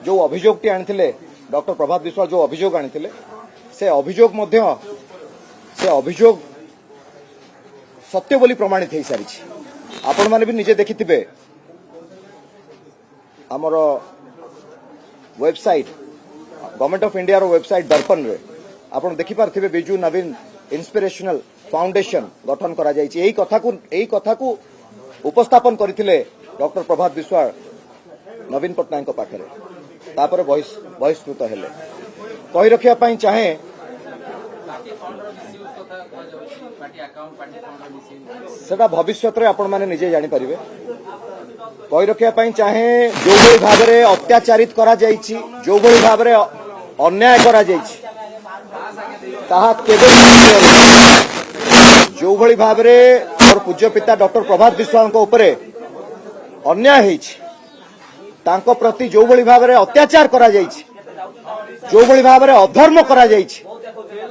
जो अभियोगटी आनी डॉक्टर प्रभात विश्वास जो अभियोग आनी से अभियोग सत्य बोली प्रमाणित हो सारी आपण मैंने भी निजे देखिथिबे आमर वेबसाइट गवर्नमेंट ऑफ इंडिया रो वेबसाइट दर्पण रे आपण देखि पारथिबे बिजू नवीन इंस्पिरेशनल फाउंडेशन गठन करा जायछि एई कथा को उपस्थापन करथिले डॉक्टर प्रभात विश्वास नवीन पटनायक पाखरे तापर बहिष्कृत हेले कहि रखिया पई चाहे सेटा भविष्य रे आपण माने निजे जानि परिबे कहि रखिया पई चाहे जो भली भाव रे अत्याचारित करा जायछि जो भली भाव रे अन्याय करा जायछि ताहा केबे जो भली भाव रे और पूज्य पिता डॉक्टर प्रभात विश्वास को ऊपर अन्याय हेछि तांको प्रति जो भली भाव रे अत्याचार करा जायछि जो भली भाव रे अधर्म करा जायछि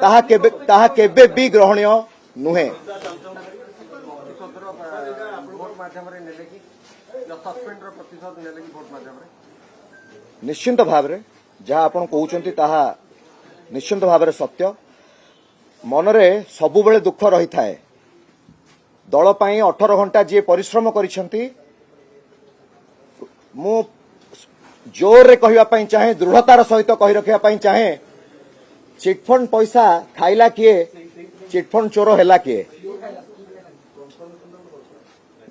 ताहा केबे भी ग्रहणीय नुहे निश्चिंत भाव रे जहाँ आपण कहउचंती ताहा निश्चिंत भाव रे सत्य मनरे सबु बेले दुख रही थाए दल पई 18 घंटा जे परिश्रम करिसंती मु जोर रे कहिवा पई चाहे दृढ़तार सहित कहि रखिया पई चाहे चिटफंड पैसा खाइला किए चिटफंड चोर हैला किए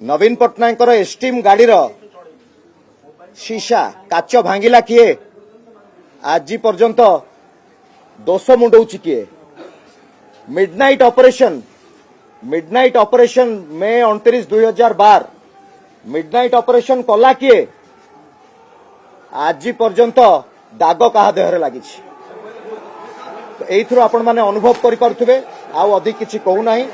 नवीन पटनायक एसटीम गाड़ी शीशा काच भांगिला किए आज पर्यंत दोष मुंडौची किए मिडनाइट ऑपरेशन मे 29 2012 मिडनाइट ऑपरेशन कला किए आज पर्यंत दाग कहा देहरे लगी एथुर आपण माने अनुभव करि पारुथिबे आ अधिक किछि कहू नाही।